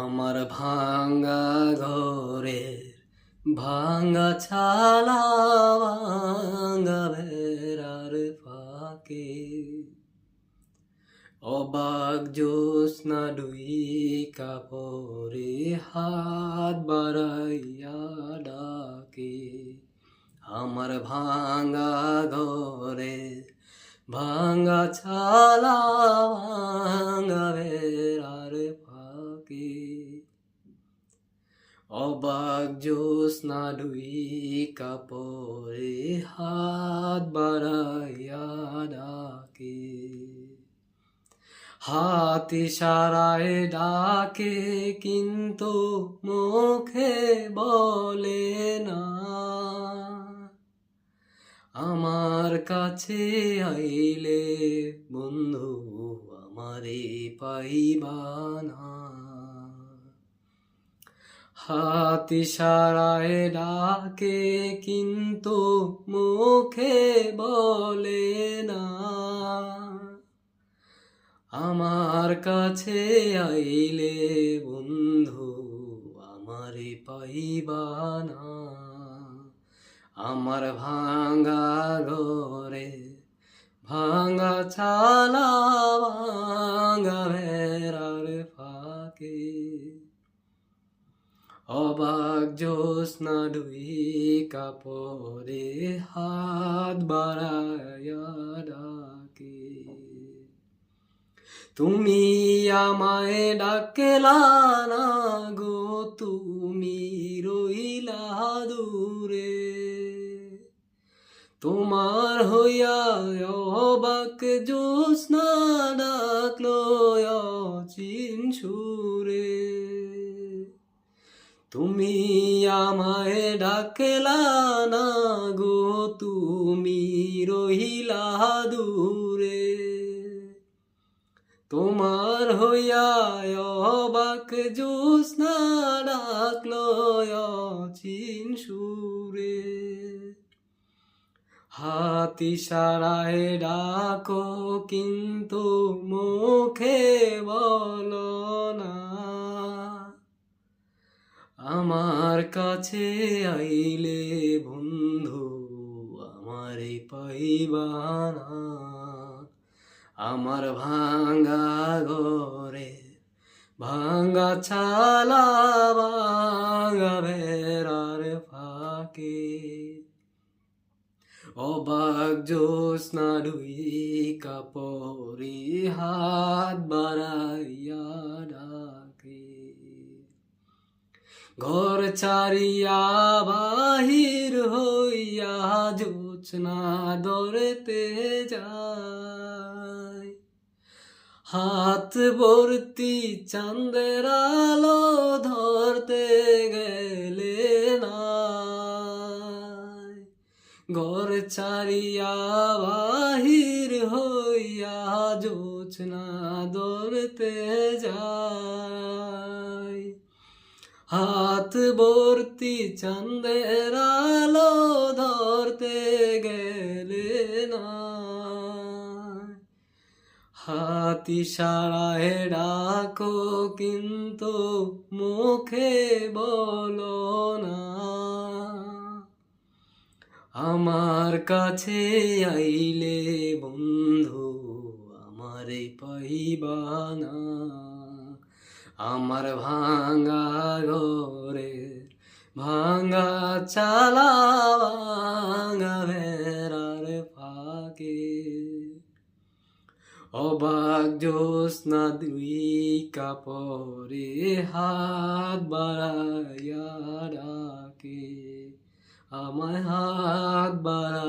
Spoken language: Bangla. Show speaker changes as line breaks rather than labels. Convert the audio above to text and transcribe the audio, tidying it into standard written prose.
আমার ভাঙা ঘরের ভাঙা ছালা ভাঙা বেড়ার ফাঁকে অবাক জ্যোৎস্না ডুইকা পরে হাত বাড়াইয়া ডাকে আমার ভাঙা ঘরের ভাঙা ছালা ভাঙা বেড়ার ফাঁকে অবাক জ্যোৎস্না ডুইকা পরে হাত বাড়াইয়া ডাকে হাত ইশারায় ডাকে কিন্তু মুখে বলে না আমার কাছে আইলে বন্ধু আমারে পাইবা না হাত ইশারায় ডাকে কিন্তু মুখে বলে না আমার কাছে আইলে বন্ধু আমারে পাইবা না আমার ভাঙা ঘরে ভাঙা ছালা ভাঙা ভেড়ার ফাঁকে অবাক জ্যোৎস্না ডুইকা পরে হাত বাড়াইয়া ডাকে তুমি আমায় ডাকলা না গো তুমি রইলা দূরে তোমার হইয়া অবাক জ্যোৎস্না ডাকলো অচিন সুরে তুমি আমায় ডাকলা না গো তুমি রহিলা দূরে তোমার হইয়া অবাক জ্যোৎস্না ডাকলো অচিন সুরে হাত ইশারায় ডাকো কিন্তু মুখে বলো না আমার কাছে আইলে বন্ধু আমারে পাইবা না আমার ভাঙা ঘরে ভাঙা ছালা ভাঙা ভেড়ার ফাঁকে অবাক জ্যোৎস্না ডুইকা পরে হাত বাড়াইয়া ডাকে ঘর ছাড়িয়া বাহির হইয়া জ্যোৎস্না ধরতে যায় হাত ভর্তি চাঁদের আলো ধরতে গেলে না ঘর ছাড়িয়া বাহির হইয়া জ্যোৎস্না ধরতে যায় হাত ভর্তি চাঁদের আলো ধরতে গেলে না হাত ইশারায় ডাকো কিন্তু মুখে বলো না আমার কাছে আইলে বন্ধু আমারে পাইবা না আমার ভাঙা ঘরে ভাঙা চালা ভাঙা ভেড়ার ফাঁকে অবাক জ্যোৎস্না ডুইকা পরে হাত বাড়াইয়া ডাকে আমায় হাত বাড়াইয়া